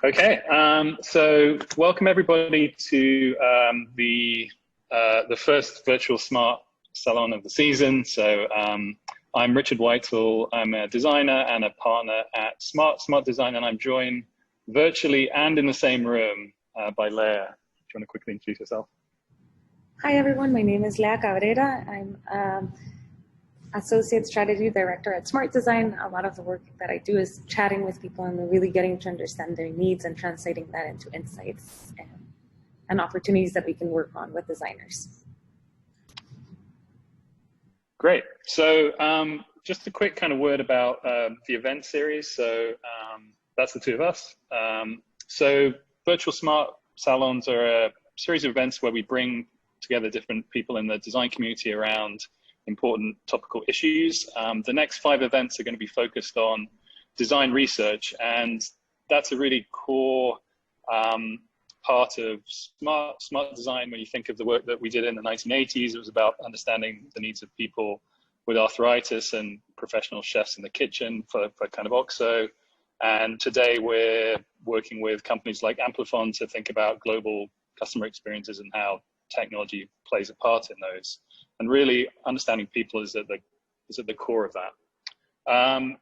Okay, so welcome everybody to the first Virtual Smart Salon of the season. So I'm Richard Whitehall. I'm a designer and a partner at Smart Design, and I'm joined virtually and in the same room by Leah. Do you want to quickly introduce yourself? Hi everyone, my name is Leah Cabrera. I'm Associate Strategy Director at Smart Design. A lot of the work that I do is chatting with people and really getting to understand their needs and translating that into insights and opportunities that we can work on with designers. Great. So just a quick kind of word about the event series. So that's the two of us. So Virtual Smart Salons are a series of events where we bring together different people in the design community around important topical issues. The next 5 events are going to be focused on design research, and that's a really core part of smart design. When you think of the work that we did in the 1980s, it was about understanding the needs of people with arthritis and professional chefs in the kitchen for kind of OXO. And today we're working with companies like Amplifon to think about global customer experiences and how technology plays a part in those. And really understanding people is at the core of that.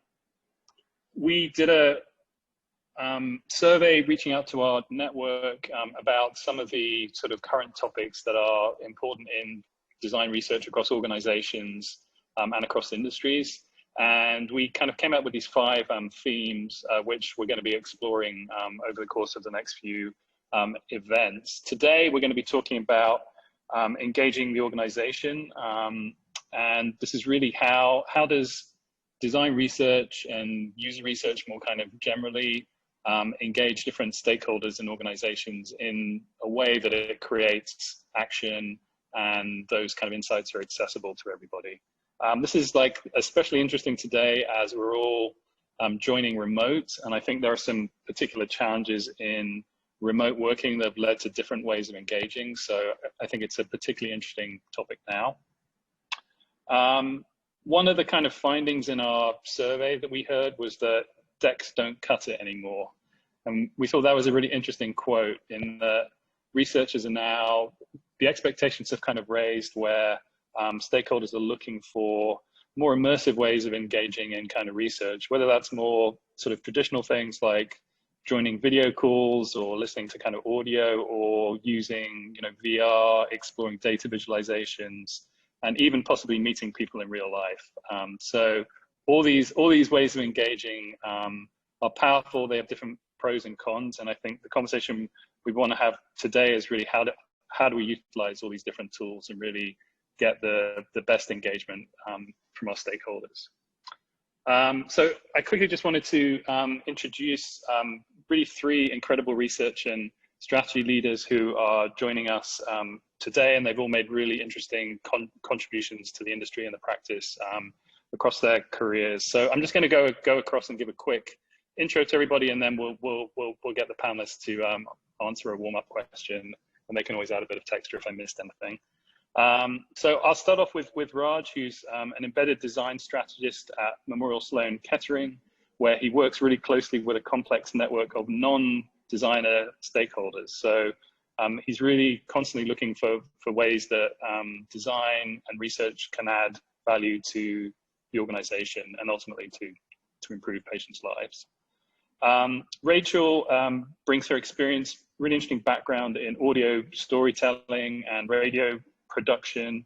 We did a survey reaching out to our network about some of the sort of current topics that are important in design research across organizations and across industries. And we kind of came up with these 5 themes, which we're going to be exploring over the course of the next few events. Today, we're going to be talking about engaging the organization, and this is really how does design research and user research more kind of generally engage different stakeholders and organizations in a way that it creates action and those kind of insights are accessible to everybody. This is like especially interesting today as we're all joining remote, and I think there are some particular challenges in remote working that have led to different ways of engaging. So I think it's a particularly interesting topic now. One of the kind of findings in our survey that we heard was that decks don't cut it anymore. And we thought that was a really interesting quote in that researchers are now, the expectations have kind of raised where stakeholders are looking for more immersive ways of engaging in kind of research, whether that's more sort of traditional things like joining video calls or listening to kind of audio, or using, VR, exploring data visualizations, and even possibly meeting people in real life. So all these ways of engaging are powerful. They have different pros and cons, and I think the conversation we want to have today is really how do we utilize all these different tools and really get the best engagement from our stakeholders. So I quickly just wanted to introduce really 3 incredible research and strategy leaders who are joining us today, and they've all made really interesting contributions to the industry and the practice across their careers. So I'm just going to go across and give a quick intro to everybody, and then we'll get the panelists to answer a warm-up question, and they can always add a bit of texture if I missed anything. So I'll start off with Raj, who's an embedded design strategist at Memorial Sloan Kettering, where he works really closely with a complex network of non-designer stakeholders. So he's really constantly looking for ways that design and research can add value to the organization and ultimately to improve patients' lives. Rachel brings her experience, really interesting background in audio storytelling and radio production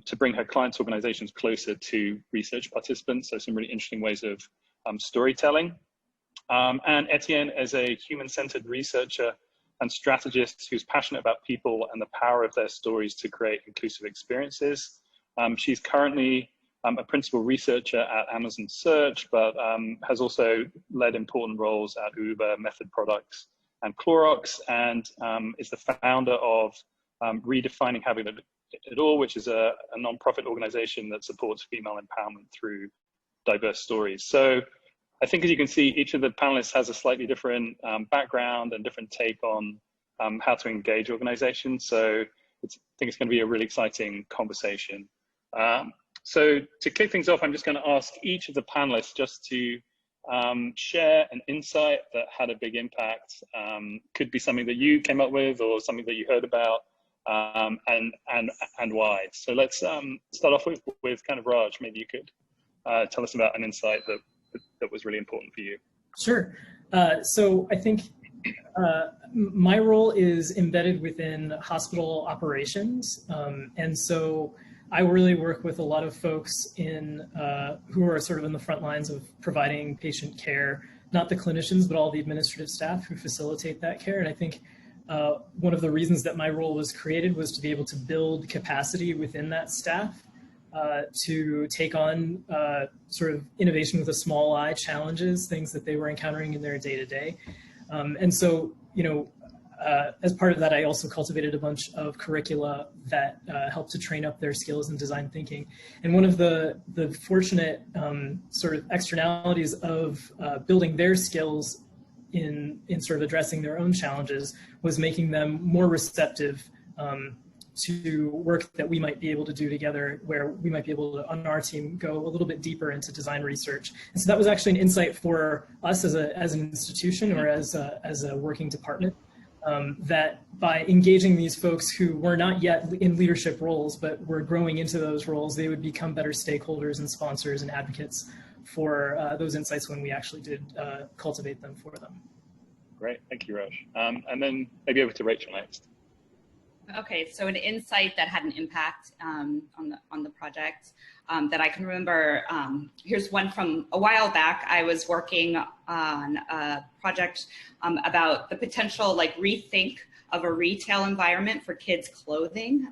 to bring her clients' organizations closer to research participants. So some really interesting ways of storytelling. And Etienne is a human-centered researcher and strategist who's passionate about people and the power of their stories to create inclusive experiences. She's currently a principal researcher at Amazon Search, but has also led important roles at Uber, Method Products, and Clorox, and is the founder of Redefining Having It All, which is a non-profit organization that supports female empowerment through diverse stories. So I think, as you can see, each of the panelists has a slightly different background and different take on how to engage organizations. So I think it's going to be a really exciting conversation. So to kick things off, I'm just going to ask each of the panelists just to share an insight that had a big impact. Could be something that you came up with or something that you heard about, and why. So let's start off with kind of Raj. Maybe you could tell us about an insight that was really important for you. Sure. So I think my role is embedded within hospital operations. And so I really work with a lot of folks who are sort of in the front lines of providing patient care, not the clinicians, but all the administrative staff who facilitate that care. And I think one of the reasons that my role was created was to be able to build capacity within that staff to take on sort of innovation with a small I challenges, things that they were encountering in their day-to-day. And so, as part of that, I also cultivated a bunch of curricula that helped to train up their skills in design thinking. And one of the fortunate sort of externalities of building their skills in sort of addressing their own challenges was making them more receptive to work that we might be able to do together, where we might be able to, on our team, go a little bit deeper into design research. And so that was actually an insight for us as an institution or as a working department, that by engaging these folks who were not yet in leadership roles, but were growing into those roles, they would become better stakeholders and sponsors and advocates for those insights when we actually did cultivate them for them. Great, thank you, Raj. And then maybe over to Rachel next. Okay, so an insight that had an impact on the project that I can remember. Here's one from a while back. I was working on a project about the potential rethink of a retail environment for kids clothing,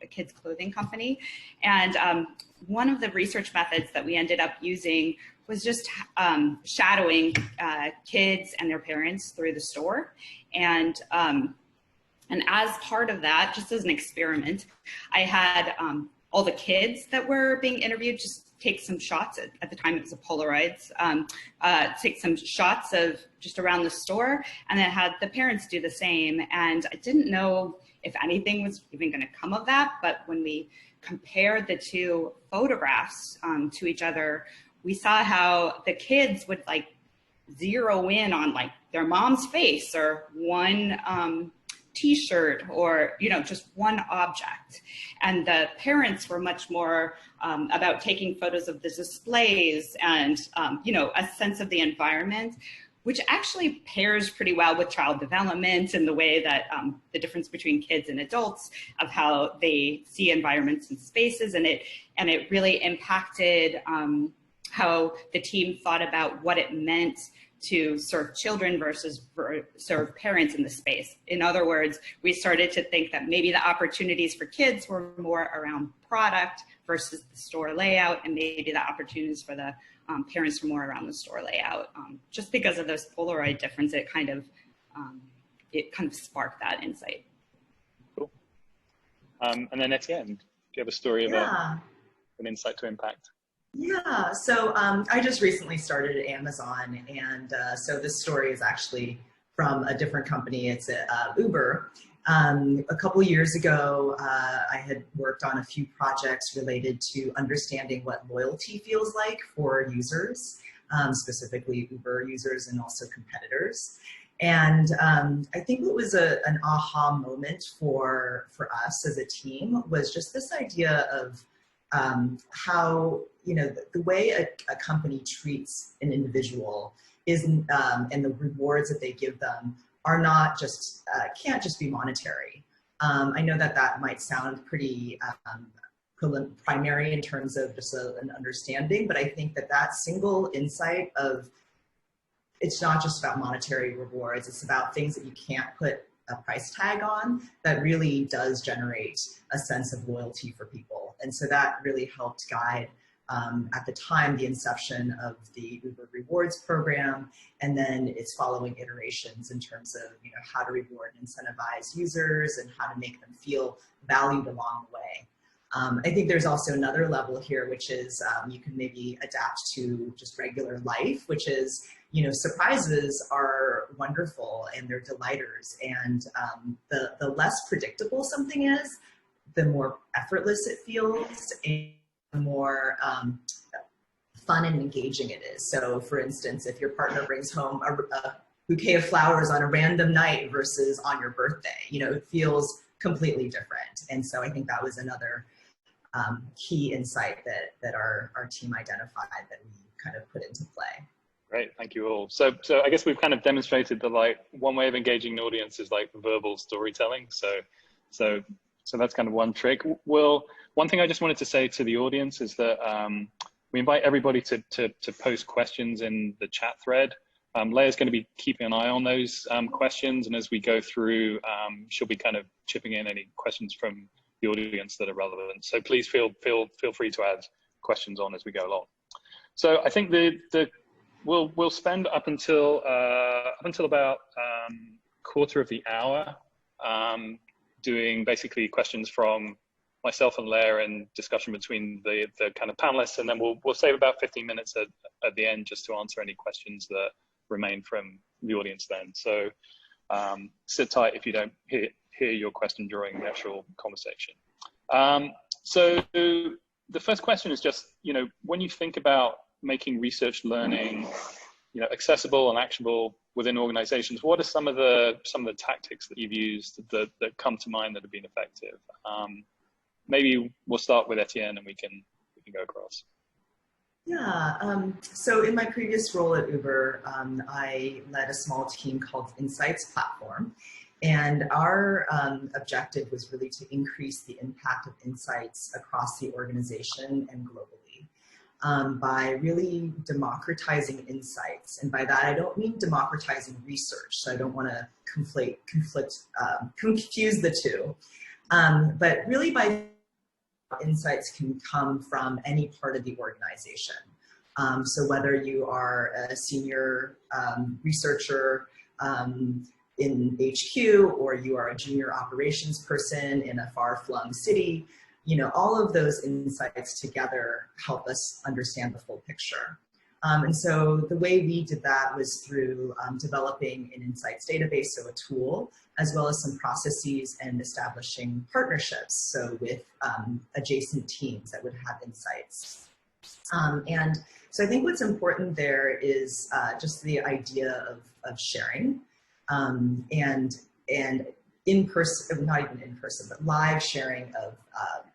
a kids clothing company. And one of the research methods that we ended up using was just shadowing kids and their parents through the store. And as part of that, just as an experiment, I had all the kids that were being interviewed just take some shots, at the time it was a Polaroids, take some shots of just around the store, and then had the parents do the same. And I didn't know if anything was even going to come of that, but when we compared the two photographs to each other, we saw how the kids would zero in on their mom's face or one T-shirt or just one object, and the parents were much more about taking photos of the displays and a sense of the environment, which actually pairs pretty well with child development and the way that the difference between kids and adults of how they see environments and spaces, and it really impacted how the team thought about what it meant to serve children versus serve parents in the space. In other words, we started to think that maybe the opportunities for kids were more around product versus the store layout, and maybe the opportunities for the parents were more around the store layout. Just because of those Polaroid difference, it kind of sparked that insight. Cool. And then Etienne, do you have a story about an insight to impact? Yeah, so I just recently started at Amazon, and so this story is actually from a different company. It's Uber. A couple years ago, I had worked on a few projects related to understanding what loyalty feels like for users, specifically Uber users and also competitors. And I think what was an aha moment for us as a team was just this idea of how, the way a company treats an individual isn't, and the rewards that they give them are not just, can't just be monetary. I know that might sound pretty primary in terms of just an understanding, but I think that single insight of it's not just about monetary rewards, it's about things that you can't put a price tag on, that really does generate a sense of loyalty for people. And so that really helped guide, at the time, the inception of the Uber Rewards program, and then its following iterations in terms of how to reward and incentivize users and how to make them feel valued along the way. I think there's also another level here, which is you can maybe adapt to just regular life, which is, surprises are wonderful and they're delighters. And the less predictable something is, the more effortless it feels and the more fun and engaging it is. So for instance, if your partner brings home a bouquet of flowers on a random night versus on your birthday, you know, it feels completely different. And so I think that was another key insight that our team identified that we kind of put into play. Great, thank you all. So I guess we've kind of demonstrated that like one way of engaging an audience is like verbal storytelling. So that's kind of one trick. Well, one thing I just wanted to say to the audience is that we invite everybody to post questions in the chat thread. Leia's going to be keeping an eye on those questions, and as we go through, she'll be kind of chipping in any questions from the audience that are relevant. So please feel free to add questions on as we go along. So I think we'll spend up until about quarter of the hour doing basically questions from myself and Leia and discussion between the kind of panelists, and then we'll save about 15 minutes at the end just to answer any questions that remain from the audience then. So sit tight if you don't hear your question during the actual conversation. So the first question is just, you know, when you think about making research learning, you know, accessible and actionable within organizations, what are some of the tactics that you've used that come to mind that have been effective? Maybe we'll start with Etienne and we can go across. Yeah, so in my previous role at Uber, I led a small team called Insights Platform. And our objective was really to increase the impact of insights across the organization and globally by really democratizing insights. And by that, I don't mean democratizing research. So I don't want to confuse the two. But really by insights can come from any part of the organization. So whether you are a senior researcher in HQ, or you are a junior operations person in a far-flung city, you know, all of those insights together help us understand the full picture. And so the way we did that was through developing an insights database, so a tool, as well as some processes and establishing partnerships, so with adjacent teams that would have insights. And so I think what's important there is just the idea of sharing and in person, not even in person, but live sharing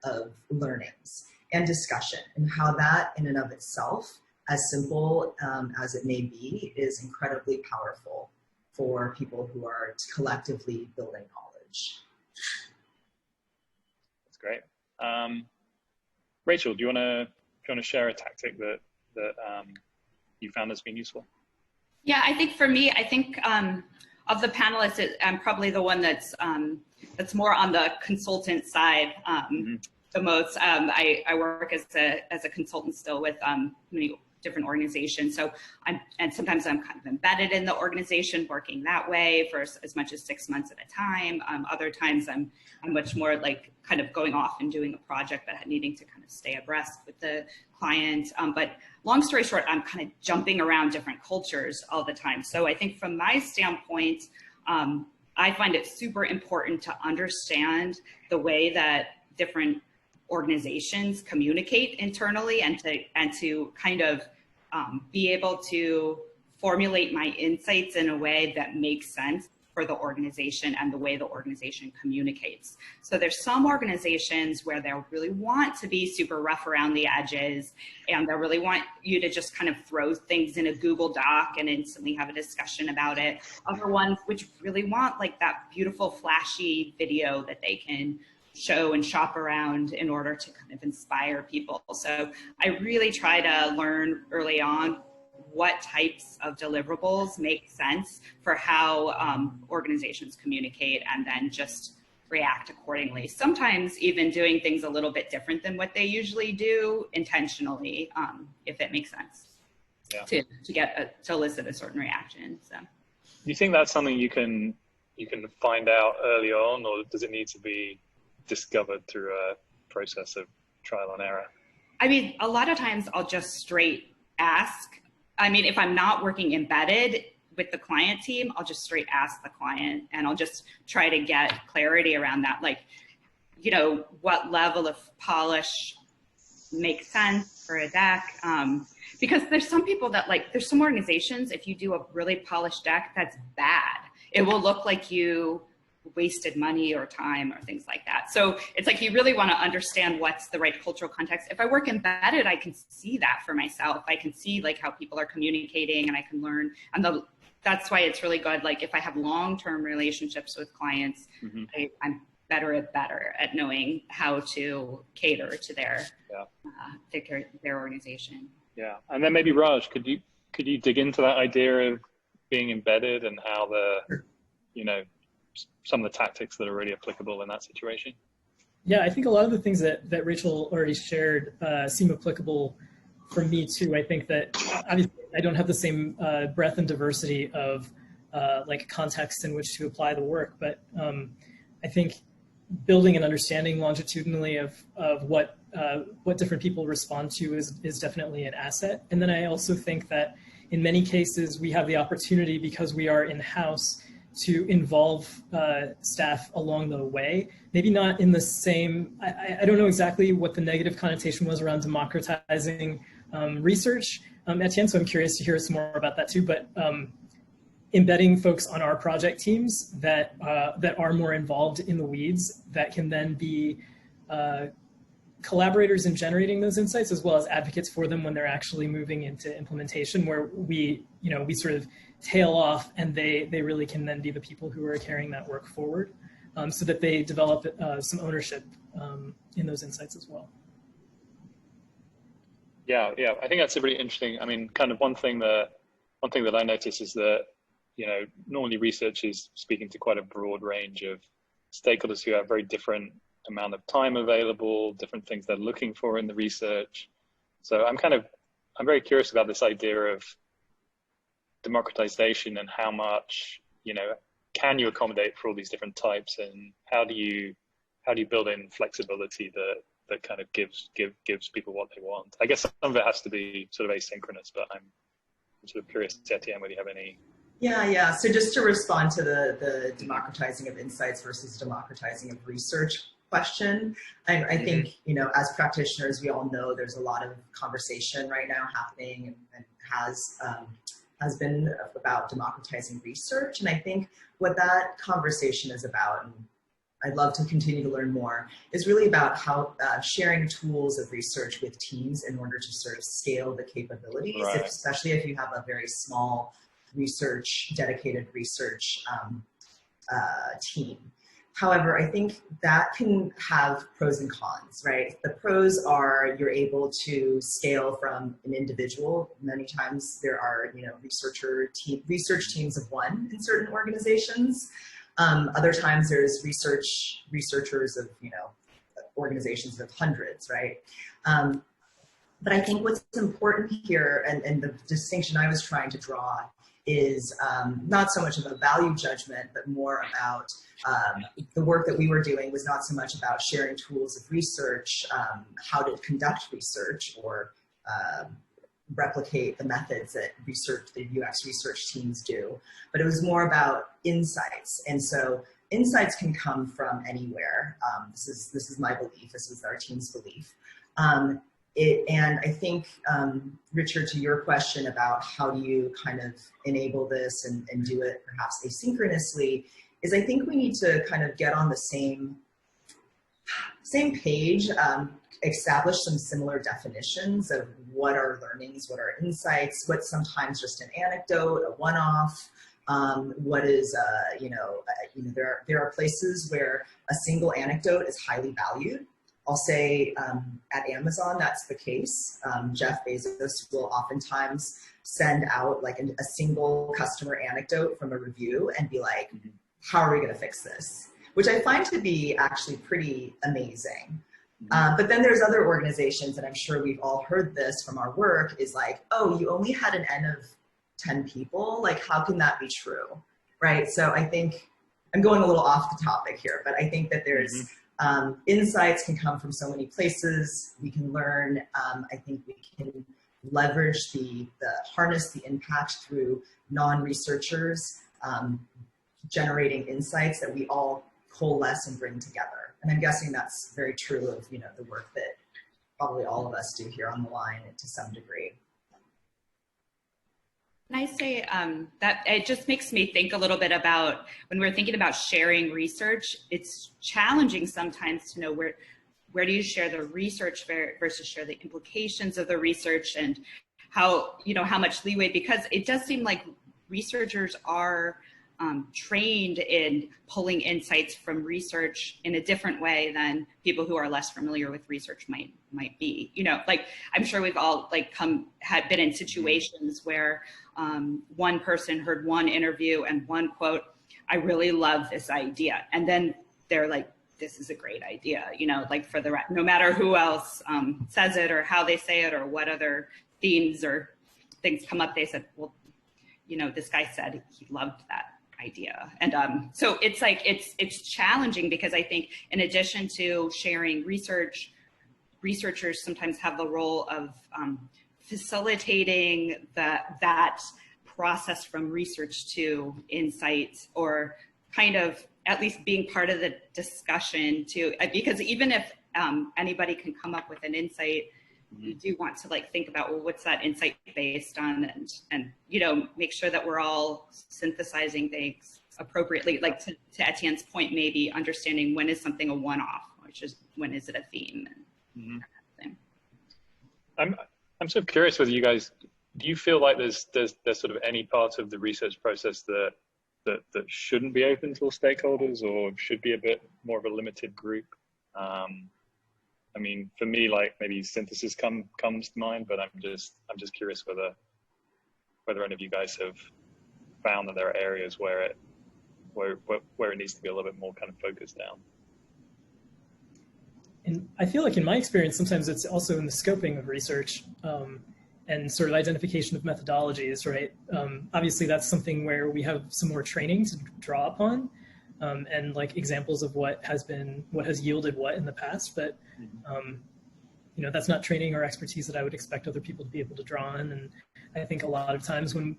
of learnings and discussion, and how that in and of itself, as simple as it may be, is incredibly powerful for people who are collectively building knowledge. That's great. Rachel, do you want to share a tactic that you found has been useful? Yeah, I think for me, of the panelists, I'm probably the one that's more on the consultant side the most. I work as a consultant still with many different organizations. So sometimes I'm kind of embedded in the organization, working that way for as much as 6 months at a time. Other times I'm much more like kind of going off and doing a project, but needing to kind of stay abreast with the client. But long story short, I'm kind of jumping around different cultures all the time. So I think from my standpoint, I find it super important to understand the way that different organizations communicate internally, and to kind of be able to formulate my insights in a way that makes sense for the organization and the way the organization communicates. So there's some organizations where they'll really want to be super rough around the edges, and they really want you to just kind of throw things in a Google Doc and instantly have a discussion about it. Other ones which really want like that beautiful flashy video that they can show and shop around in order to kind of inspire people. So I really try to learn early on what types of deliverables make sense for how organizations communicate, and then just react accordingly. Sometimes even doing things a little bit different than what they usually do intentionally, if it makes sense, to elicit a certain reaction. So, do you think that's something you can find out early on, or does it need to be discovered through a process of trial and error? I mean, a lot of times I'll just straight ask. I mean, if I'm not working embedded with the client team, I'll just straight ask the client, and I'll just try to get clarity around that. Like, you know, what level of polish makes sense for a deck? Because there's some people that there's some organizations, if you do a really polished deck, that's bad. It will look like you wasted money or time or things like that. So it's like you really want to understand what's the right cultural context. If I work embedded, I can see that for myself. I can see how people are communicating, and I can learn. And that's why it's really good. If I have long-term relationships with clients, I'm better at knowing how to cater to their organization. Yeah, and then maybe Raj, could you dig into that idea of being embedded and how some of the tactics that are really applicable in that situation? Yeah, I think a lot of the things that Rachel already shared seem applicable for me too. I think that obviously I don't have the same breadth and diversity of context in which to apply the work, but I think building an understanding longitudinally of what different people respond to is definitely an asset. And then I also think that in many cases we have the opportunity, because we are in-house, to involve staff along the way. Maybe not in the same, I don't know exactly what the negative connotation was around democratizing research, Etienne, so I'm curious to hear some more about that too, but embedding folks on our project teams that are more involved in the weeds, that can then be collaborators in generating those insights, as well as advocates for them when they're actually moving into implementation, where we sort of tail off, and they really can then be the people who are carrying that work forward, so that they develop some ownership in those insights as well. Yeah, I think that's a really interesting. I mean, kind of one thing that I notice is that normally research is speaking to quite a broad range of stakeholders who have very different amount of time available, different things they're looking for in the research. So I'm very curious about this idea of democratization and how much, can you accommodate for all these different types, and how do you build in flexibility that kind of gives people what they want? I guess some of it has to be sort of asynchronous, but I'm sort of curious, Etienne, whether you have any. Yeah. So just to respond to the democratizing of insights versus democratizing of research question, I think, as practitioners, we all know there's a lot of conversation right now happening and has been about democratizing research. And I think what that conversation is about, and I'd love to continue to learn more, is really about how sharing tools of research with teams in order to sort of scale the capabilities, right. Especially if you have a very small dedicated research team. However, I think that can have pros and cons, right? The pros are you're able to scale from an individual. Many times there are, research teams of one in certain organizations. Other times there's researchers of, organizations of hundreds, right? But I think what's important here, and the distinction I was trying to draw, is not so much of a value judgment, but more about the work that we were doing was not so much about sharing tools of research, how to conduct research or replicate the methods that the UX research teams do, but it was more about insights. And so insights can come from anywhere. This is my belief. This is our team's belief. And I think, Richard, to your question about how do you kind of enable this and do it perhaps asynchronously, is I think we need to kind of get on the same page, establish some similar definitions of what are learnings, what are insights, what's sometimes just an anecdote, a one-off, what is, there are places where a single anecdote is highly valued. I'll say at Amazon, that's the case. Jeff Bezos will oftentimes send out like a single customer anecdote from a review and be like, how are we going to fix this? Which I find to be actually pretty amazing. But then there's other organizations, and I'm sure we've all heard this from our work, is like, oh, you only had an N of 10 people. Like, how can that be true? Right? So I think I'm going a little off the topic here, but I think that there's insights can come from so many places. We can learn. I think we can leverage harness the impact through non-researchers generating insights that we all coalesce and bring together. And I'm guessing that's very true of the work that probably all of us do here on the line to some degree. Can I say that it just makes me think a little bit about when we're thinking about sharing research, it's challenging sometimes to know where do you share the research versus share the implications of the research, and how, you know, how much leeway, because it does seem like researchers are trained in pulling insights from research in a different way than people who are less familiar with research might be. You know, like I'm sure we've all like had been in situations where one person heard one interview and one quote, "I really love this idea," and then they're like, "This is a great idea," you know, like for the no matter who else says it or how they say it or what other themes or things come up, they said, "Well, you know, this guy said he loved that idea." And so it's like, it's challenging because I think in addition to sharing research, researchers sometimes have the role of facilitating that process from research to insights, or kind of at least being part of the discussion too, because even if anybody can come up with an insight, you do want to like think about, well, what's that insight based on, and you know, make sure that we're all synthesizing things appropriately. Like to Etienne's point, maybe understanding when is something a one-off, which is when is it a theme, and that kind of thing. I'm sort of curious whether you guys, do you feel like there's sort of any part of the research process that shouldn't be open to all stakeholders, or should be a bit more of a limited group? I mean, for me, like maybe synthesis comes to mind, but I'm just curious whether any of you guys have found that there are areas where it needs to be a little bit more kind of focused down. And I feel like in my experience, sometimes it's also in the scoping of research and sort of identification of methodologies, right? Obviously, that's something where we have some more training to draw upon, and like examples of what has yielded what in the past, but you know, that's not training or expertise that I would expect other people to be able to draw on. And I think a lot of times when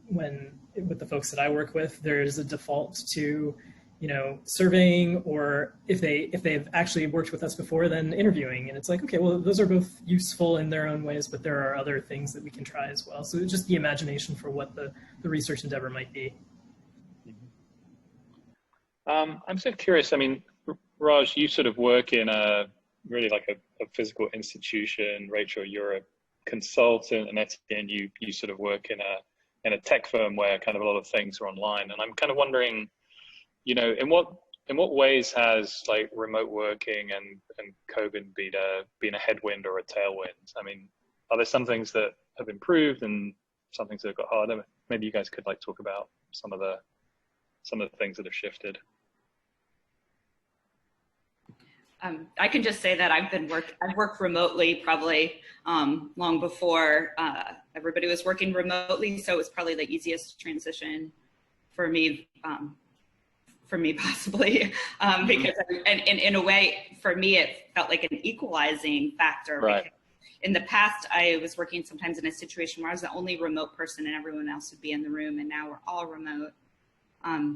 with the folks that I work with, there's a default to, you know, surveying, or if they've actually worked with us before, then interviewing. And it's like, okay, well, those are both useful in their own ways, but there are other things that we can try as well. So it's just the imagination for what the research endeavor might be. I'm so curious. I mean, Raj, you sort of work in a really like a physical institution. Rachel, you're a consultant, and Etienne, you sort of work in a tech firm where kind of a lot of things are online. And I'm kind of wondering, you know, in what ways has like remote working and COVID been a headwind or a tailwind? I mean, are there some things that have improved and some things that have got harder? Maybe you guys could like talk about some of the things that have shifted. I can just say that I've worked remotely probably long before everybody was working remotely, so it was probably the easiest transition for me possibly, because and in a way for me it felt like an equalizing factor. Right. Because in the past, I was working sometimes in a situation where I was the only remote person and everyone else would be in the room, and now we're all remote.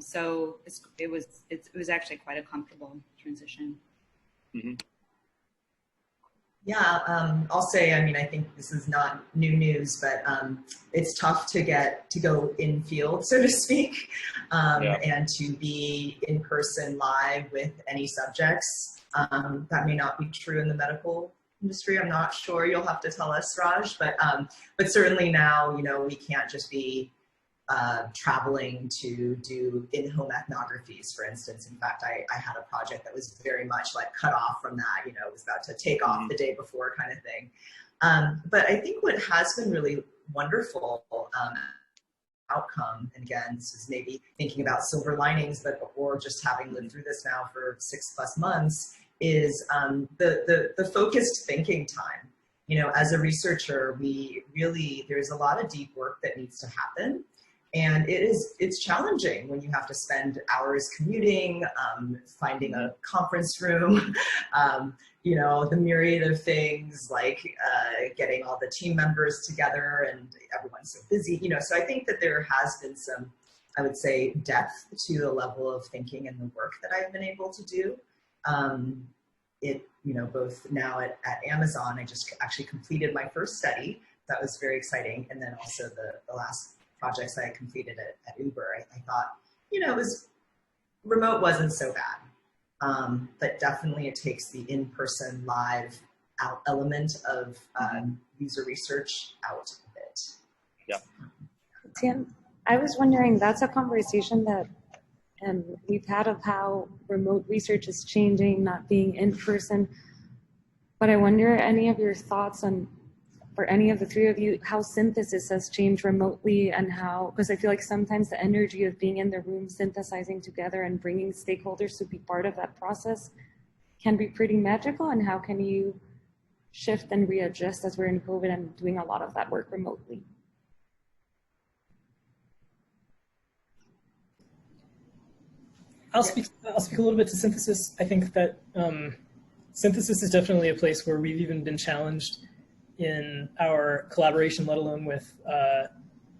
So it was actually quite a comfortable transition. Mm-hmm. Yeah, I'll say, I mean, I think this is not new news, but it's tough to go in field, so to speak, and to be in person live with any subjects. That may not be true in the medical industry. I'm not sure. You'll have to tell us, Raj, but certainly now, you know, we can't just be traveling to do in-home ethnographies, for instance. In fact, I had a project that was very much like cut off from that, you know, it was about to take off the day before kind of thing. But I think what has been really wonderful outcome, and again, this is maybe thinking about silver linings, or just having lived through this now for 6+ months, is the focused thinking time. You know, as a researcher, there's a lot of deep work that needs to happen. And it's challenging when you have to spend hours commuting, finding a conference room, you know, the myriad of things like getting all the team members together, and everyone's so busy, you know. So I think that there has been some, I would say, depth to the level of thinking and the work that I've been able to do. You know, both now at Amazon, I just actually completed my first study. That was very exciting. And then also the last projects I completed at Uber, I thought, you know, remote wasn't so bad. But definitely it takes the in-person live element of user research out of it. Yeah. Tim, I was wondering, that's a conversation that we've had of how remote research is changing, not being in person. But I wonder any of your thoughts on, for any of the three of you, how synthesis has changed remotely, and how, because I feel like sometimes the energy of being in the room, synthesizing together and bringing stakeholders to be part of that process can be pretty magical. And how can you shift and readjust as we're in COVID and doing a lot of that work remotely? I'll speak a little bit to synthesis. I think that synthesis is definitely a place where we've even been challenged in our collaboration, let alone with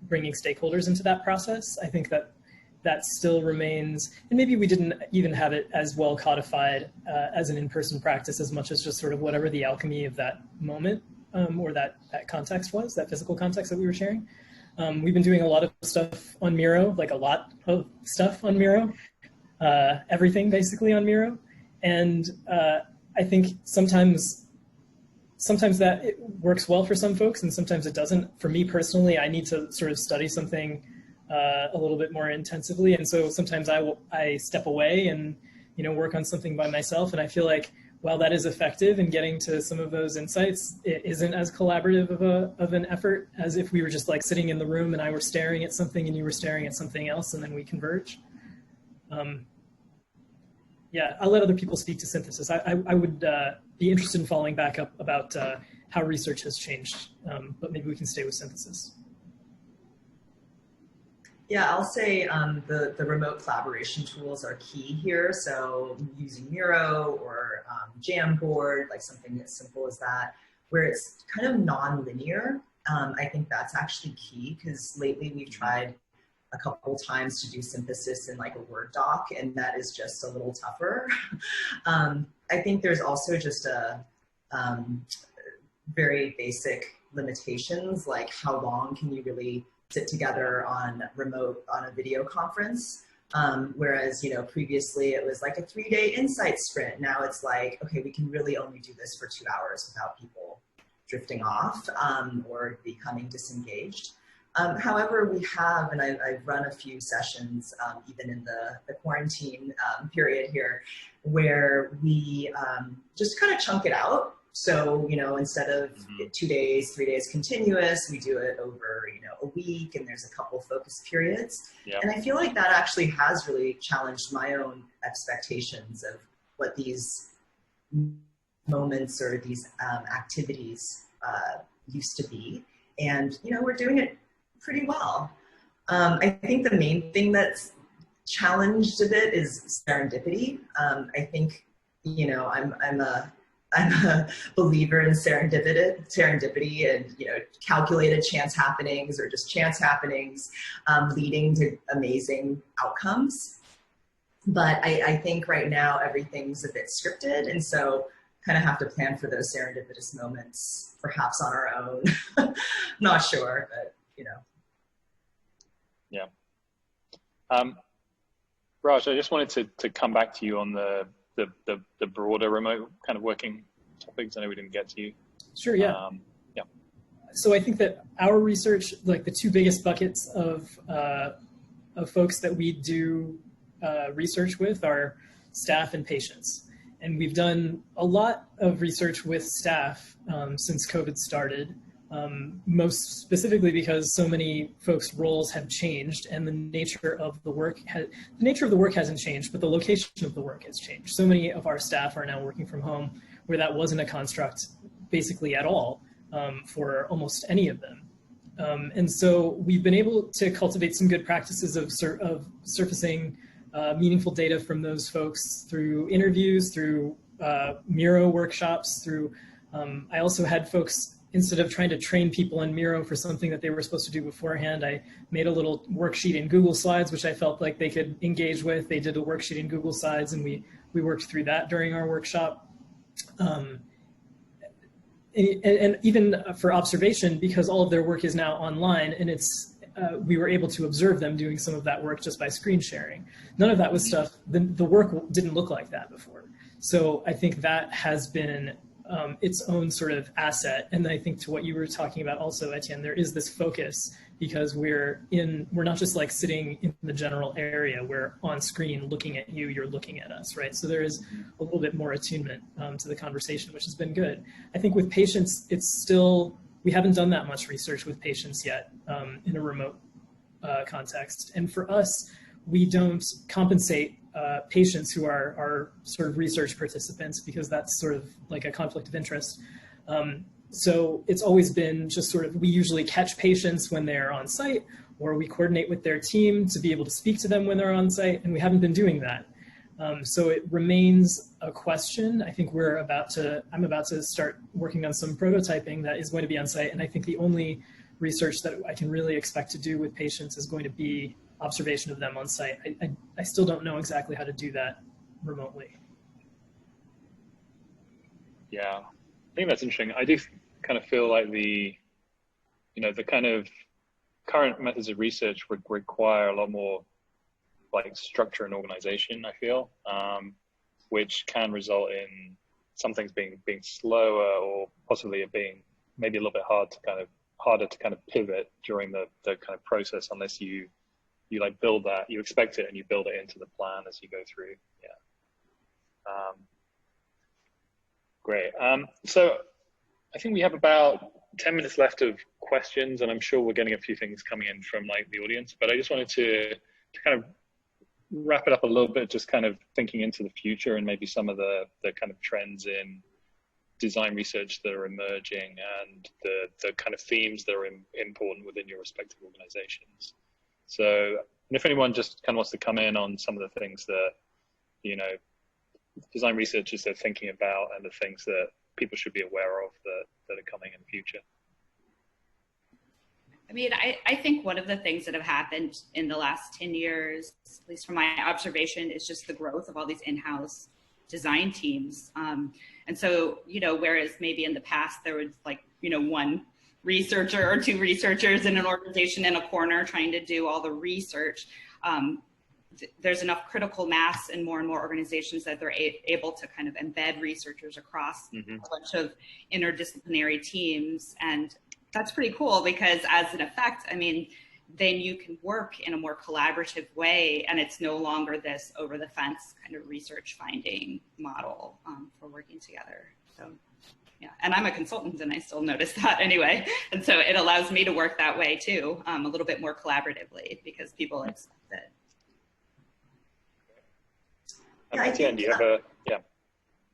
bringing stakeholders into that process. I think that still remains, and maybe we didn't even have it as well codified as an in-person practice as much as just sort of whatever the alchemy of that moment or that context was, that physical context that we were sharing. We've been doing a lot of stuff on Miro, like a lot of stuff on Miro, everything basically on Miro. And I think sometimes that it works well for some folks and sometimes it doesn't. For me personally, I need to sort of study something a little bit more intensively. And so sometimes I step away and, you know, work on something by myself. And I feel like while that is effective in getting to some of those insights, it isn't as collaborative of an effort as if we were just like sitting in the room and I were staring at something and you were staring at something else and then we converge. Yeah, I'll let other people speak to synthesis. I would be interested in following back up about how research has changed, but maybe we can stay with synthesis. Yeah, I'll say the remote collaboration tools are key here. So using Miro or Jamboard, like something as simple as that, where it's kind of non-linear. I think that's actually key because lately we've tried a couple times to do synthesis in like a Word doc, and that is just a little tougher. I think there's also just a very basic limitations, like how long can you really sit together on a video conference? Whereas, you know, previously it was like a 3-day insight sprint. Now it's like, okay, we can really only do this for 2 hours without people drifting off or becoming disengaged. However, we have, and I've run a few sessions, even in the quarantine period here, where we just kind of chunk it out. So, you know, instead of 2 days, 3 days continuous, we do it over, you know, a week, and there's a couple focus periods. Yeah. And I feel like that actually has really challenged my own expectations of what these moments or these activities used to be. And, you know, we're doing it pretty well. I think the main thing that's challenged a bit is serendipity. I think, you know, I'm a believer in serendipity and, you know, calculated chance happenings or just chance happenings leading to amazing outcomes. But I think right now everything's a bit scripted, and so kind of have to plan for those serendipitous moments, perhaps on our own. Not sure, but, you know. Yeah. Raj, I just wanted to come back to you on the broader remote kind of working topics. I know we didn't get to you. Sure, yeah. Yeah. So I think that our research, like the two biggest buckets of folks that we do research with are staff and patients. And we've done a lot of research with staff since COVID started. Most specifically because so many folks' roles have changed and the nature of the work hasn't changed, but the location of the work has changed. So many of our staff are now working from home where that wasn't a construct basically at all for almost any of them. And so we've been able to cultivate some good practices of surfacing meaningful data from those folks through interviews, through Miro workshops, through, I also had folks, instead of trying to train people on Miro for something that they were supposed to do beforehand, I made a little worksheet in Google Slides, which I felt like they could engage with. They did a worksheet in Google Slides, and we worked through that during our workshop. And even for observation, because all of their work is now online, and it's we were able to observe them doing some of that work just by screen sharing. None of that was stuff, the work didn't look like that before. So I think that has been its own sort of asset. And I think to what you were talking about also, Etienne, there is this focus because we're not just like sitting in the general area, we're on screen looking at you, you're looking at us, right? So there is a little bit more attunement to the conversation, which has been good. I think with patients, it's still, we haven't done that much research with patients yet in a remote context. And for us, we don't compensate patients who are sort of research participants because that's sort of like a conflict of interest. So it's always been just sort of, we usually catch patients when they're on site, or we coordinate with their team to be able to speak to them when they're on site, and we haven't been doing that. So it remains a question. I think I'm about to start working on some prototyping that is going to be on site, and I think the only research that I can really expect to do with patients is going to be observation of them on site. I still don't know exactly how to do that remotely. Yeah, I think that's interesting. I do kind of feel like the kind of current methods of research would require a lot more like structure and organization, I feel, which can result in some things being slower, or possibly it being maybe a little bit harder to kind of pivot during the kind of process, unless you like build that, you expect it and you build it into the plan as you go through. Yeah. Great. So I think we have about 10 minutes left of questions, and I'm sure we're getting a few things coming in from like the audience, but I just wanted to kind of wrap it up a little bit, just kind of thinking into the future and maybe some of the kind of trends in design research that are emerging, and the kind of themes that are important within your respective organizations. So, and if anyone just kind of wants to come in on some of the things that, design researchers are thinking about, and the things that people should be aware of that are coming in the future. I mean, I think one of the things that have happened in the last 10 years, at least from my observation, is just the growth of all these in-house design teams. And so, whereas maybe in the past there was like, one researcher or two researchers in an organization in a corner trying to do all the research, there's enough critical mass in more and more organizations that they're able to kind of embed researchers across a bunch of interdisciplinary teams. And that's pretty cool, because as an effect, I mean, then you can work in a more collaborative way, and it's no longer this over the fence kind of research finding model for working together. So yeah, and I'm a consultant and I still notice that anyway. And so it allows me to work that way too, a little bit more collaboratively, because people expect it. Yeah, I think, do you have a,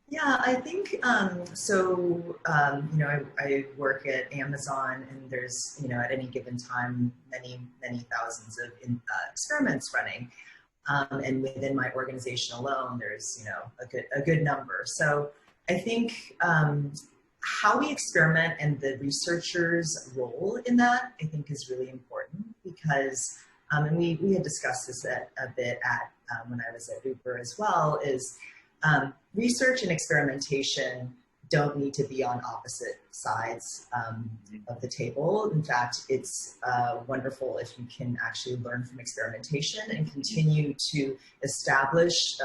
yeah, I think, I work at Amazon, and there's, at any given time, many thousands of experiments running. And within my organization alone, there's, a good number. So I think how we experiment and the researcher's role in that, I think, is really important, because, and we had discussed this a bit at, when I was at Uber as well, is research and experimentation don't need to be on opposite sides of the table. In fact, it's wonderful if you can actually learn from experimentation and continue to establish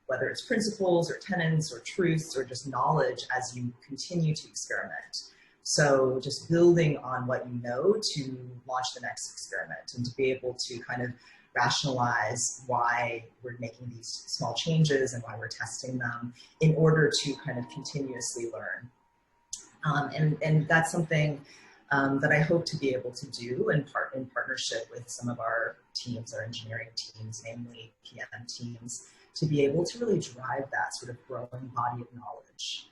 whether it's principles or tenets or truths or just knowledge as you continue to experiment. So just building on what you know to launch the next experiment, and to be able to kind of rationalize why we're making these small changes and why we're testing them in order to kind of continuously learn. And that's something that I hope to be able to do in partnership with some of our teams, our engineering teams, namely PM teams, to be able to really drive that sort of growing body of knowledge.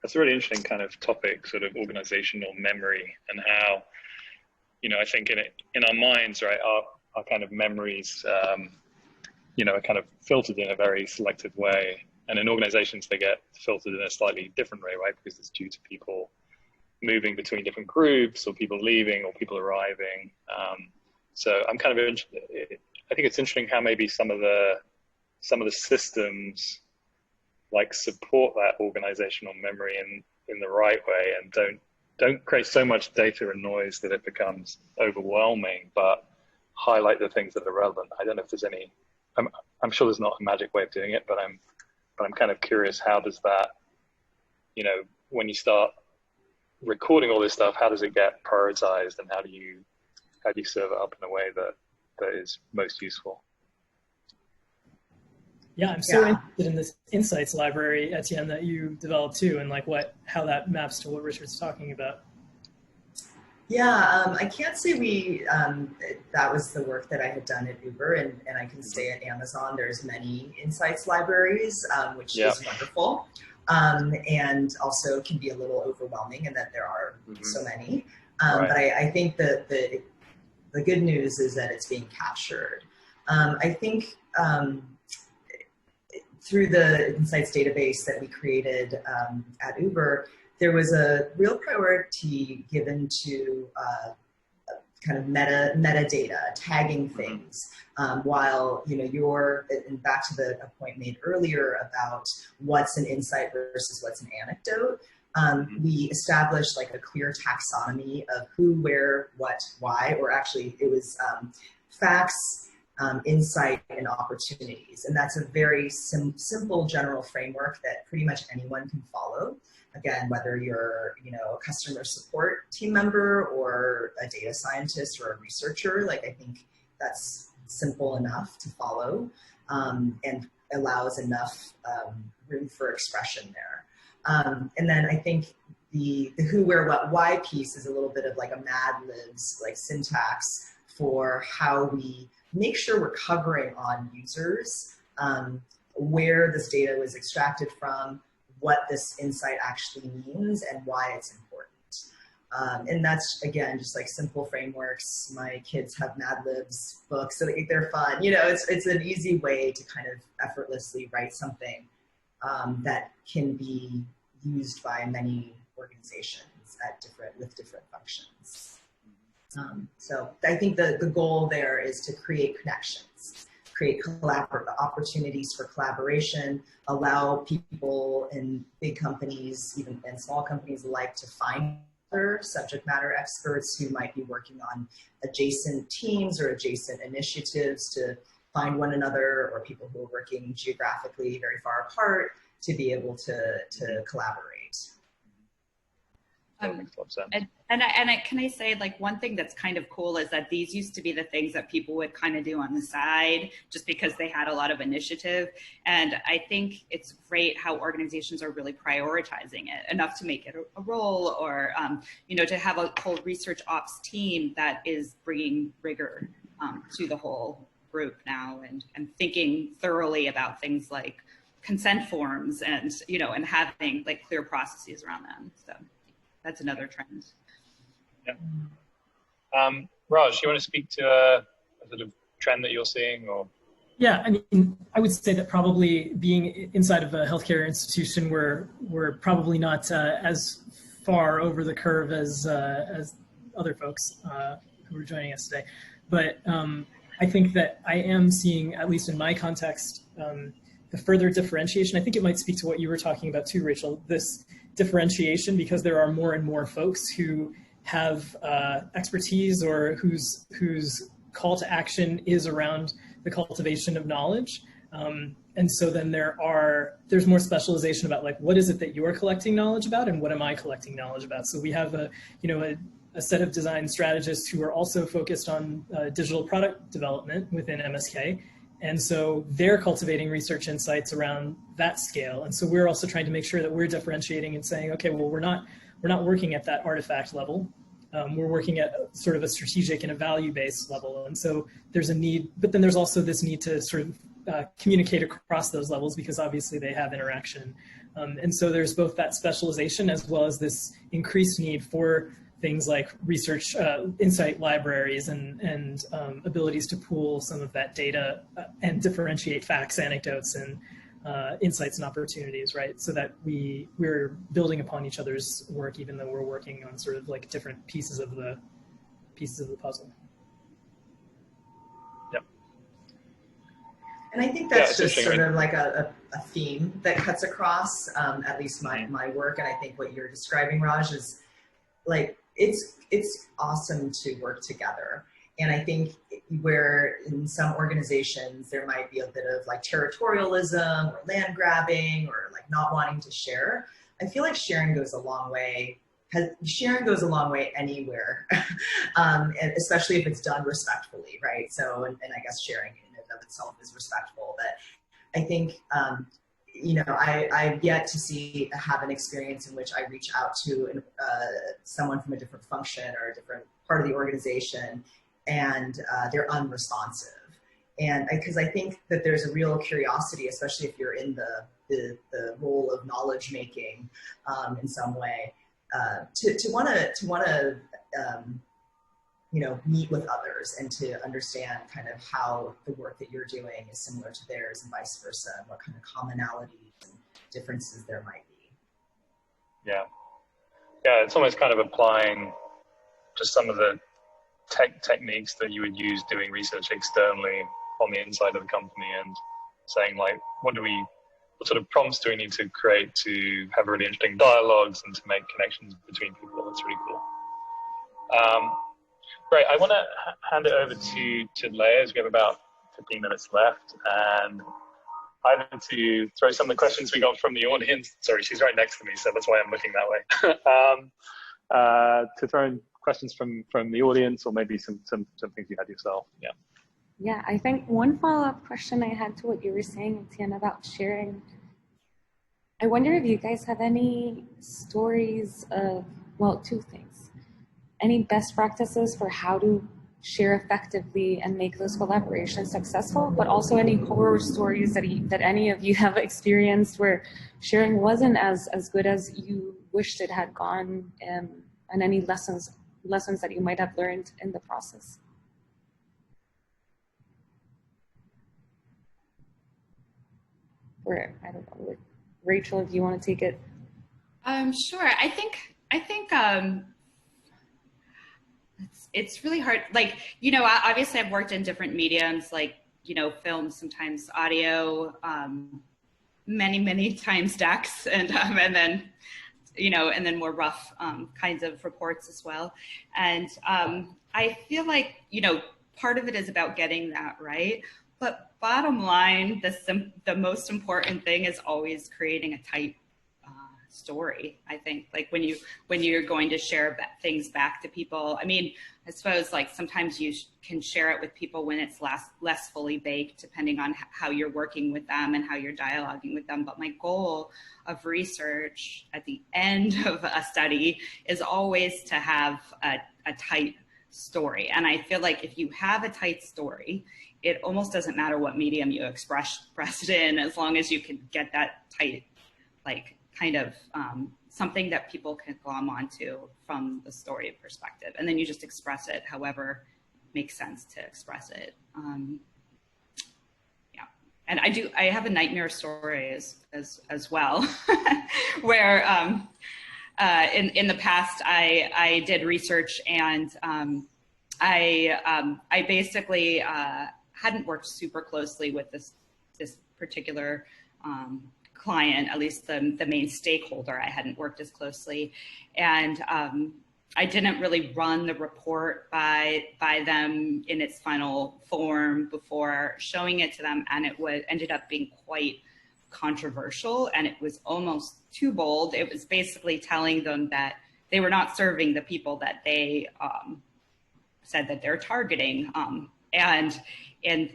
That's a really interesting kind of topic, sort of organizational memory, and how, I think in our minds, right, our kind of memories, are kind of filtered in a very selective way. And in organizations, they get filtered in a slightly different way, right? Because it's due to people moving between different groups, or people leaving, or people arriving. So I'm kind of interested. I think it's interesting how maybe some of the systems like support that organizational memory in the right way, and don't don't create so much data and noise that it becomes overwhelming, but highlight the things that are relevant. I don't know if there's any, I'm sure there's not a magic way of doing it, but I'm kind of curious, how does that, you know, when you start recording all this stuff, how does it get prioritized, and how do you serve it up in a way that is most useful? Yeah, I'm so interested in this insights library, Etienne, that you developed too, and like how that maps to what Richard's talking about. Yeah, I can't say that was the work that I had done at Uber, and I can say at Amazon there's many insights libraries, which is wonderful, and also can be a little overwhelming in that there are so many. But I think that the good news is that it's being captured. I think through the insights database that we created at Uber, there was a real priority given to kind of metadata, tagging things, while, you know, and back to the point made earlier about what's an insight versus what's an anecdote, we established like a clear taxonomy of who, where, what, why, or actually it was facts, insight, and opportunities. And that's a very simple general framework that pretty much anyone can follow. Again, whether you're, you know, a customer support team member or a data scientist or a researcher, like, I think that's simple enough to follow, and allows enough room for expression there. And then I think the who, where, what, why piece is a little bit of like a Mad Libs like syntax for how we make sure we're covering on users, where this data was extracted from, what this insight actually means, and why it's important. And that's, again, just like simple frameworks. My kids have Mad Libs books, so they're fun. You know, it's an easy way to kind of effortlessly write something that can be used by many organizations with different functions. So I think the goal there is to create connections, create opportunities for collaboration, allow people in big companies, even in small companies alike, to find other subject matter experts who might be working on adjacent teams or adjacent initiatives, to find one another, or people who are working geographically very far apart to be able to collaborate. Can I say, like, one thing that's kind of cool is that these used to be the things that people would kind of do on the side just because they had a lot of initiative. And I think it's great how organizations are really prioritizing it enough to make it a role, or, you know, to have a whole research ops team that is bringing rigor to the whole group now, and thinking thoroughly about things like consent forms, and, you know, and having like clear processes around them. So that's another trend. Yeah. Raj, you want to speak to a sort of trend that you're seeing, or? Yeah, I mean, I would say that probably being inside of a healthcare institution, we're probably not as far over the curve as other folks who are joining us today. But I think that I am seeing, at least in my context, the further differentiation. I think it might speak to what you were talking about too, Rachel, this differentiation, because there are more and more folks who have expertise, or whose call to action is around the cultivation of knowledge. And so then there's more specialization about, like, what is it that you're collecting knowledge about, and what am I collecting knowledge about? So we have a set of design strategists who are also focused on digital product development within MSK. And so they're cultivating research insights around that scale. And so we're also trying to make sure that we're differentiating and saying, okay, well, we're not working at that artifact level. We're working at sort of a strategic and a value-based level. And so there's a need, but then there's also this need to sort of communicate across those levels, because obviously they have interaction. And so there's both that specialization as well as this increased need for things like research insight libraries and abilities to pool some of that data and differentiate facts, anecdotes, and insights and opportunities, right? So that we're building upon each other's work, even though we're working on sort of like different pieces of the puzzle. Yep. And I think that's just sort of like a theme that cuts across at least my work. And I think what you're describing, Raj, is like it's awesome to work together. And I think where in some organizations there might be a bit of like territorialism or land grabbing or like not wanting to share, I feel like sharing goes a long way. Sharing goes a long way anywhere, and especially if it's done respectfully, right? So, and I guess sharing in and of itself is respectful. But I think, you know, I've yet to have an experience in which I reach out to someone from a different function or a different part of the organization, and they're unresponsive. And because I think that there's a real curiosity, especially if you're in the role of knowledge making in some way, to want to you know, meet with others and to understand kind of how the work that you're doing is similar to theirs and vice versa, and what kind of commonalities and differences there might be. Yeah, it's almost kind of applying just some of the techniques that you would use doing research externally on the inside of the company, and saying like, what sort of prompts do we need to create to have really interesting dialogues and to make connections between people? That's really cool. Great. I want to hand it over to Leah, as we have about 15 minutes left, and either to throw some of the questions we got from the audience. Sorry, she's right next to me, so that's why I'm looking that way. To throw in questions from the audience, or maybe some things you had yourself. Yeah. Yeah, I think one follow-up question I had to what you were saying, Etienne, about sharing. I wonder if you guys have any stories of, well, two things. Any best practices for how to share effectively and make those collaborations successful, but also any horror stories that any of you have experienced where sharing wasn't as good as you wished it had gone, and any lessons that you might have learned in the process. Or I don't know, Rachel, if you want to take it. Sure. I think it's really hard. Like, you know, obviously I've worked in different mediums, like, you know, film, sometimes audio, many times decks, and then, you know, and then more rough kinds of reports as well. And I feel like, you know, part of it is about getting that right. But bottom line, the most important thing is always creating a tight story. I think, like when you're going to share things back to people. I mean, I suppose like sometimes you can share it with people when it's less fully baked, depending on how you're working with them and how you're dialoguing with them. But my goal of research at the end of a study is always to have a tight story. And I feel like if you have a tight story, it almost doesn't matter what medium you express it in, as long as you can get that tight, like kind of something that people can glom onto from the story perspective. And then you just express it however makes sense to express it. Yeah. And I have a nightmare story as well, where in the past I did research, and I basically hadn't worked super closely with this particular client, at least the main stakeholder. I hadn't worked as closely, and I didn't really run the report by them in its final form before showing it to them, and it ended up being quite controversial, and it was almost too bold. It was basically telling them that they were not serving the people that they said that they're targeting, and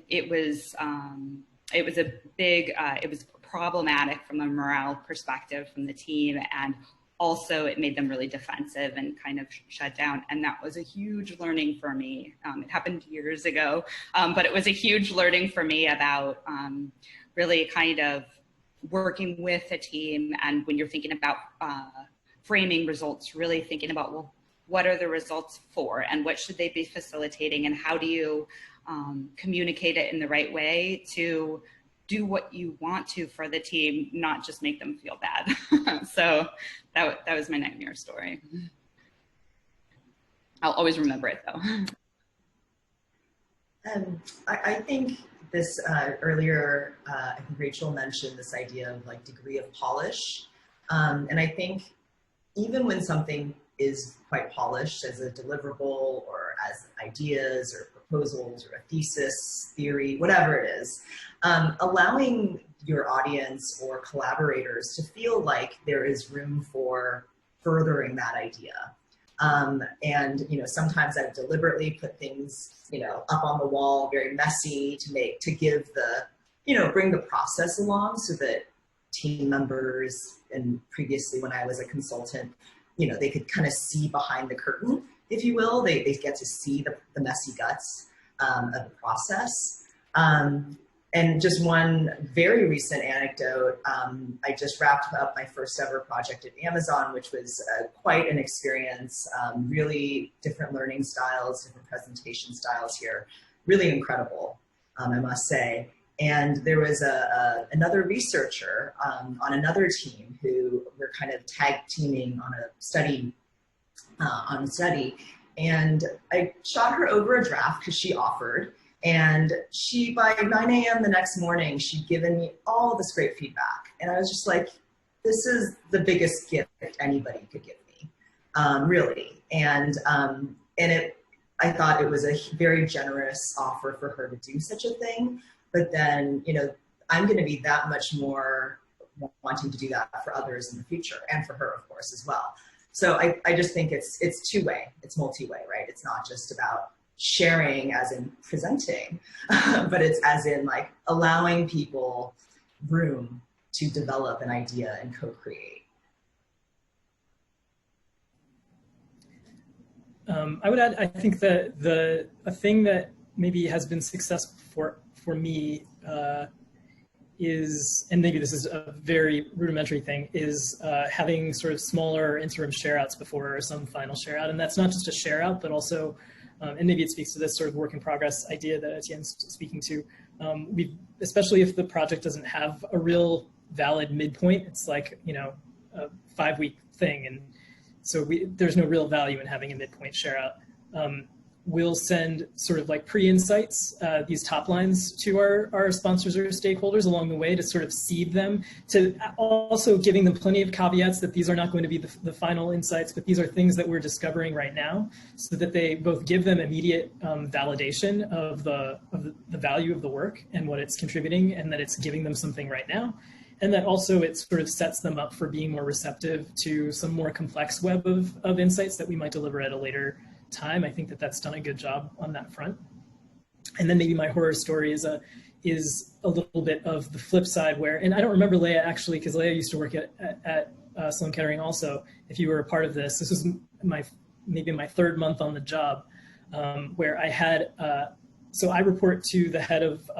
it was a big, it was problematic from a morale perspective from the team, and also it made them really defensive and kind of shut down. And that was a huge learning for me. It happened years ago, but it was a huge learning for me about really kind of working with a team. And when you're thinking about framing results, really thinking about, well, what are the results for, and what should they be facilitating, and how do you communicate it in the right way to do what you want to for the team, not just make them feel bad. So that was my nightmare story. I'll always remember it though. I think this earlier, I think Rachel mentioned this idea of like degree of polish. And I think even when something is quite polished as a deliverable or as ideas or proposals or a thesis, theory, whatever it is, allowing your audience or collaborators to feel like there is room for furthering that idea. And, you know, sometimes I've deliberately put things, you know, up on the wall, very messy to give the, you know, bring the process along so that team members, and previously when I was a consultant, you know, they could kind of see behind the curtain, if you will. They get to see the messy guts of the process. And just one very recent anecdote, I just wrapped up my first ever project at Amazon, which was quite an experience, really different learning styles, different presentation styles here, really incredible, I must say. And there was another researcher on another team who were kind of tag teaming on a study, and I shot her over a draft because she offered. And she, by 9 a.m. the next morning, she'd given me all this great feedback. And I was just like, this is the biggest gift anybody could give me, really. And I thought it was a very generous offer for her to do such a thing. But then, you know, I'm going to be that much more wanting to do that for others in the future, and for her, of course, as well. So I just think it's two-way, it's multi-way, right? It's not just about sharing as in presenting, but it's as in like allowing people room to develop an idea and co-create. I would add, I think that a thing that maybe has been successful for me is, and maybe this is a very rudimentary thing, is having sort of smaller interim share outs before some final share out. And that's not just a share out, but also and maybe it speaks to this sort of work in progress idea that Etienne's speaking to. Especially if the project doesn't have a real valid midpoint, it's like, you know, a 5-week thing. And so there's no real value in having a midpoint share out. We'll send sort of like pre-insights, these top lines to our sponsors or stakeholders along the way to sort of seed them, to also giving them plenty of caveats that these are not going to be the final insights, but these are things that we're discovering right now, so that they both give them immediate validation of the value of the work and what it's contributing, and that it's giving them something right now. And that also it sort of sets them up for being more receptive to some more complex web of insights that we might deliver at a later time. I think that that's done a good job on that front. And then maybe my horror story is a little bit of the flip side where, and I don't remember Leah actually, because Leah used to work at Sloan Kettering also, if you were a part of this. This was maybe my 3rd month on the job, where I had, so I report to the head of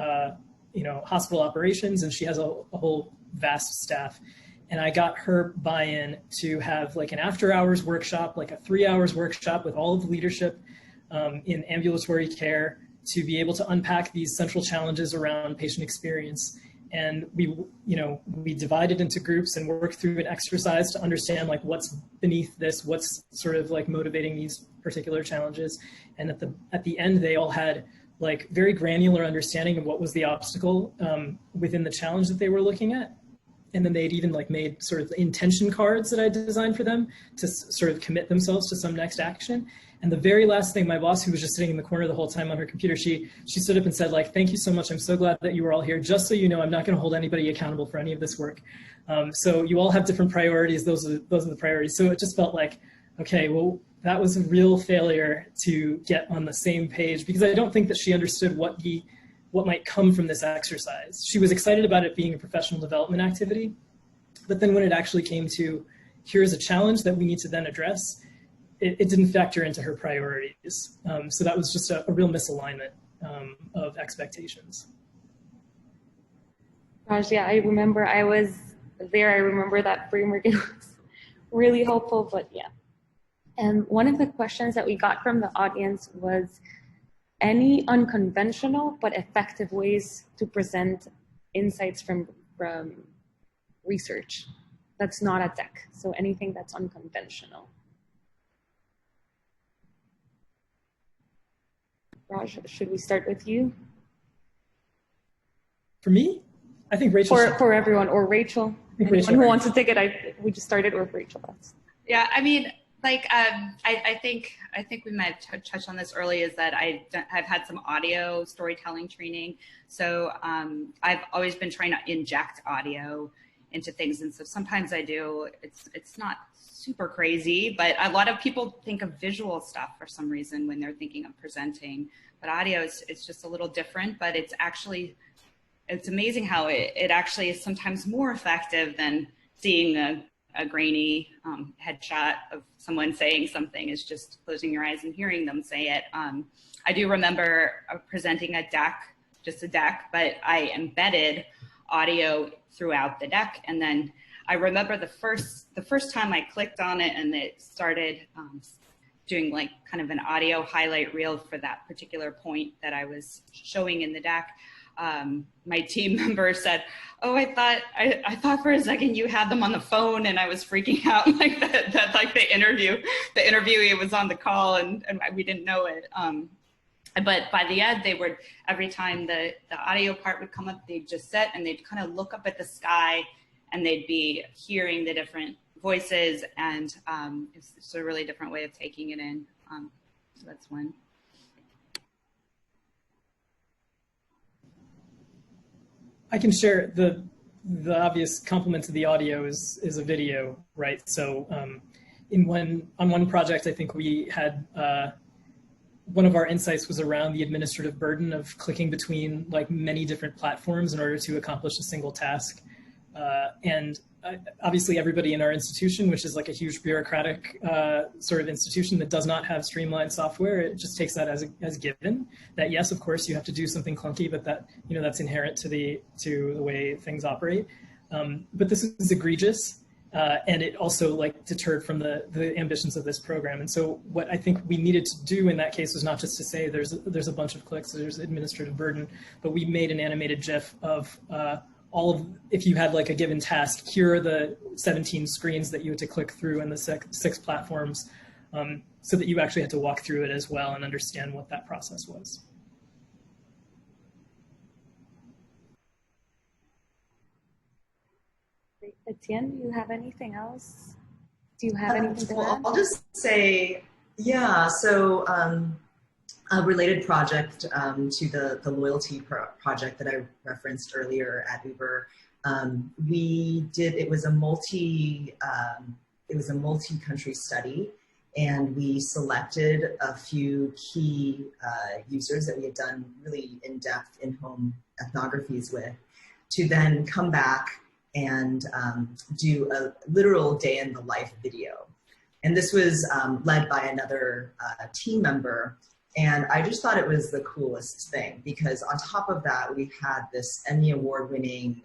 hospital operations, and she has a whole vast staff. And I got her buy-in to have like an after-hours workshop, like a 3 hours workshop with all of the leadership in ambulatory care, to be able to unpack these central challenges around patient experience. And we divided into groups and worked through an exercise to understand like what's beneath this, what's sort of like motivating these particular challenges. And at the end, they all had like very granular understanding of what was the obstacle within the challenge that they were looking at. And then they'd even like made sort of intention cards that I designed for them to sort of commit themselves to some next action. And the very last thing, my boss, who was just sitting in the corner the whole time on her computer, she stood up and said, like, thank you so much. I'm so glad that you were all here. Just so you know, I'm not going to hold anybody accountable for any of this work. So you all have different priorities. Those are the priorities. So it just felt like, okay, well, that was a real failure to get on the same page, because I don't think that she understood what might come from this exercise. She was excited about it being a professional development activity, but then when it actually came to, here's a challenge that we need to then address, it didn't factor into her priorities. So that was just a real misalignment of expectations. Gosh, yeah, I remember I was there. I remember that framework. It was really helpful, but yeah. And one of the questions that we got from the audience was, any unconventional but effective ways to present insights from research that's not a tech? So anything that's unconventional. Raj, should we start with you? For me? I think Rachel. For everyone, or Rachel. Anyone who wants to take it, we just started with Rachel. Yeah, I mean, I think we might have touched on this early, is that I've had some audio storytelling training. So I've always been trying to inject audio into things. And so sometimes I do, it's not super crazy, but a lot of people think of visual stuff for some reason when they're thinking of presenting, but audio it's just a little different, but it's amazing how it actually is sometimes more effective than seeing a grainy headshot of someone saying something. Is just closing your eyes and hearing them say it. I do remember presenting a deck, just a deck, but I embedded audio throughout the deck. And then I remember the first time I clicked on it and it started doing like kind of an audio highlight reel for that particular point that I was showing in the deck. My team member said, "Oh, I thought for a second you had them on the phone," and I was freaking out like that like the interviewee was on the call and we didn't know it. But by the end, every time the audio part would come up, they'd just sit and they'd kind of look up at the sky and they'd be hearing the different voices, and it's a really different way of taking it in. So that's one. I can share the obvious complement to the audio is a video, right? So on one project, I think we had one of our insights was around the administrative burden of clicking between like many different platforms in order to accomplish a single task. And obviously everybody in our institution, which is like a huge bureaucratic sort of institution that does not have streamlined software, it just takes that as given that yes, of course you have to do something clunky, but that, you know, that's inherent to the way things operate. But this is egregious. And it also like deterred from the ambitions of this program. And so what I think we needed to do in that case was not just to say there's a bunch of clicks, there's administrative burden, but we made an animated GIF of if you had like a given task, here are the 17 screens that you had to click through and the six platforms, so that you actually had to walk through it as well and understand what that process was. Etienne, do you have anything else? Do you have anything to add? I'll just say, yeah, so a related project to the loyalty project that I referenced earlier at Uber, it was a multi-country study, and we selected a few key users that we had done really in-depth in-home ethnographies with, to then come back and do a literal day in the life video. And this was led by another team member. And I just thought it was the coolest thing, because on top of that, we had this Emmy Award-winning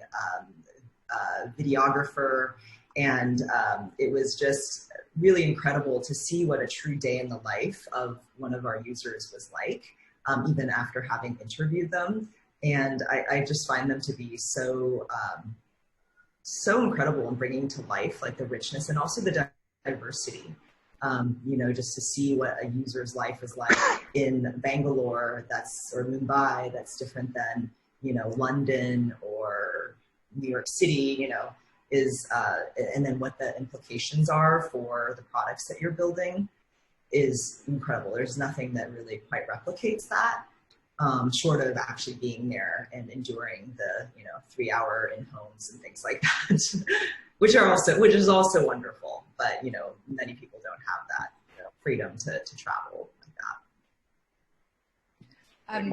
videographer, and it was just really incredible to see what a true day in the life of one of our users was like, even after having interviewed them. And I just find them to be so incredible in bringing to life like the richness and also the diversity. You know, just to see what a user's life is like in Bangalore, or Mumbai, that's different than, you know, London or New York City, you know, and then what the implications are for the products that you're building is incredible. There's nothing that really quite replicates that, short of actually being there and enduring the, you know, 3-hour in homes and things like that, which is also wonderful. But, you know, many people don't have that, you know, freedom to travel like that.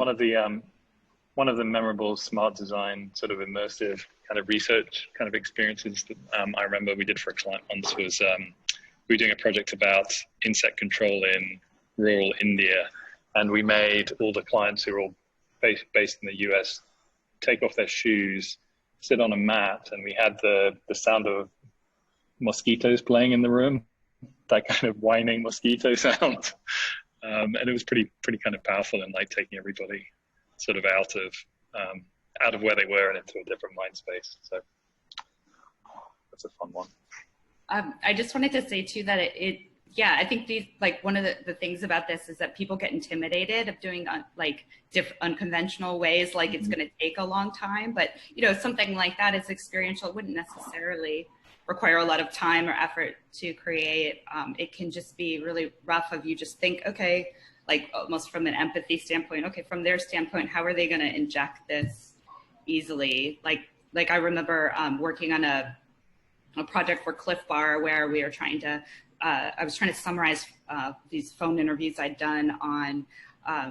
One of the memorable smart design sort of immersive kind of research kind of experiences that I remember we did for a client once was we were doing a project about insect control in rural India, and we made all the clients who were all based in the US take off their shoes, sit on a mat, and we had the sound of mosquitoes playing in the room, that kind of whining mosquito sound. And it was pretty kind of powerful in like taking everybody sort of out of where they were and into a different mind space. So that's a fun one. I just wanted to say too that yeah, I think one of the things about this is that people get intimidated of doing unconventional ways, like it's going to take a long time, but you know, something like that is experiential. It wouldn't necessarily require a lot of time or effort to create. It can just be really rough of you just think, okay, like almost from an empathy standpoint, okay, from their standpoint, how are they going to inject this easily? Like I remember working on a project for Cliff Bar where we were trying to, I was trying to summarize these phone interviews I'd done on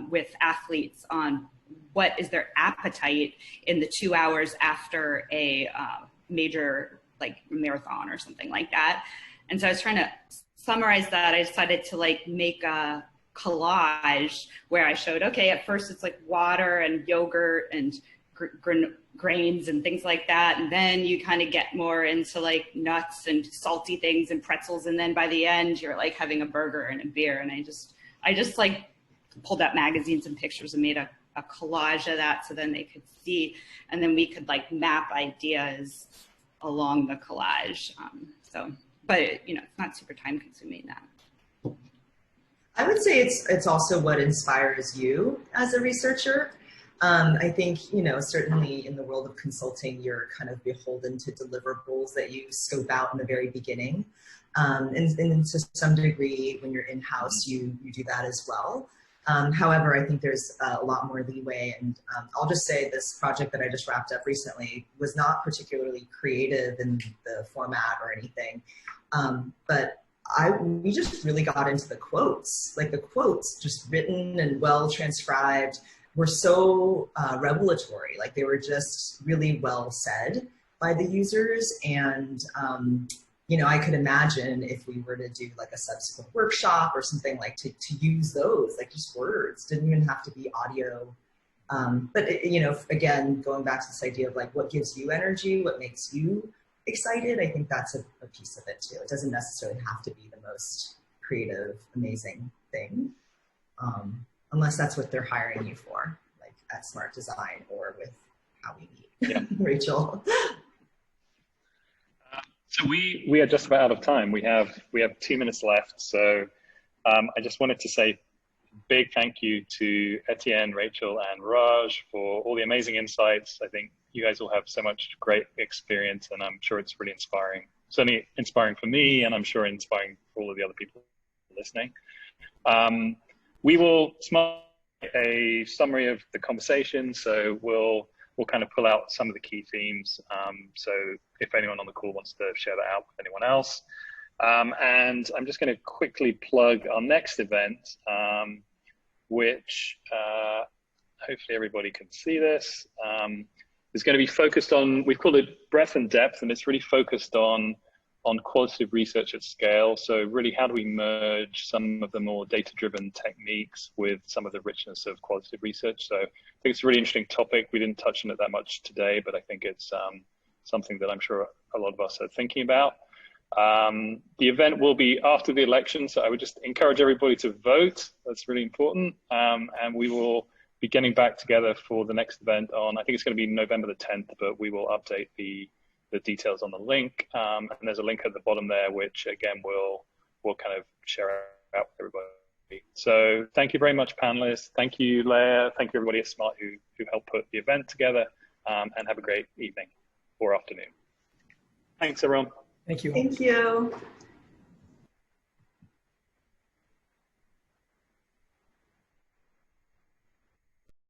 with athletes on what is their appetite in the 2 hours after a major like marathon or something like that. And so I was trying to summarize that. I decided to like make a collage where I showed, okay, at first it's like water and yogurt and grains and things like that. And then you kind of get more into like nuts and salty things and pretzels. And then by the end, you're like having a burger and a beer. And I just like pulled out magazines and pictures and made a collage of that so then they could see. And then we could like map ideas along the collage. But you know, it's not super time consuming that. I would say it's also what inspires you as a researcher. I think, you know, certainly in the world of consulting, you're kind of beholden to deliverables that you scope out in the very beginning. And to some degree, when you're in-house, you do that as well. However, I think there's a lot more leeway. And I'll just say this project that I just wrapped up recently was not particularly creative in the format or anything. But we just really got into the quotes, like the quotes just written and well transcribed were so revelatory. Like they were just really well said by the users. And, you know, I could imagine if we were to do like a subsequent workshop or something like to use those, like just words, didn't even have to be audio. But, you know, again, going back to this idea of like what gives you energy, what makes you excited, I think that's a piece of it too. It doesn't necessarily have to be the most creative, amazing thing, unless that's what they're hiring you for, like at Smart Design or with How We Meet. Yeah. Rachel. So we are just about out of time. We have 2 minutes left. So I just wanted to say big thank you to Etienne, Rachel, and Raj for all the amazing insights. I think you guys all have so much great experience, and I'm sure it's really inspiring. Certainly inspiring for me, and I'm sure inspiring for all of the other people listening. We will smart a summary of the conversation, so we'll kind of pull out some of the key themes. So if anyone on the call wants to share that out with anyone else. And I'm just going to quickly plug our next event, which hopefully everybody can see this. It's going to be focused on, we've called it breadth and depth, and it's really focused on qualitative research at scale. So really, how do we merge some of the more data-driven techniques with some of the richness of qualitative research? So I think it's a really interesting topic. We didn't touch on it that much today, but I think it's something that I'm sure a lot of us are thinking about. The event will be after the election, so I would just encourage everybody to vote. That's really important. And we will be getting back together for the next event on, I think it's going to be November the 10th, but we will update the details on the link. And there's a link at the bottom there, which again, we'll kind of share out with everybody. So thank you very much, panelists. Thank you, Leah. Thank you, everybody at Smart who helped put the event together, and have a great evening or afternoon. Thanks, everyone. Thank you. Thank you.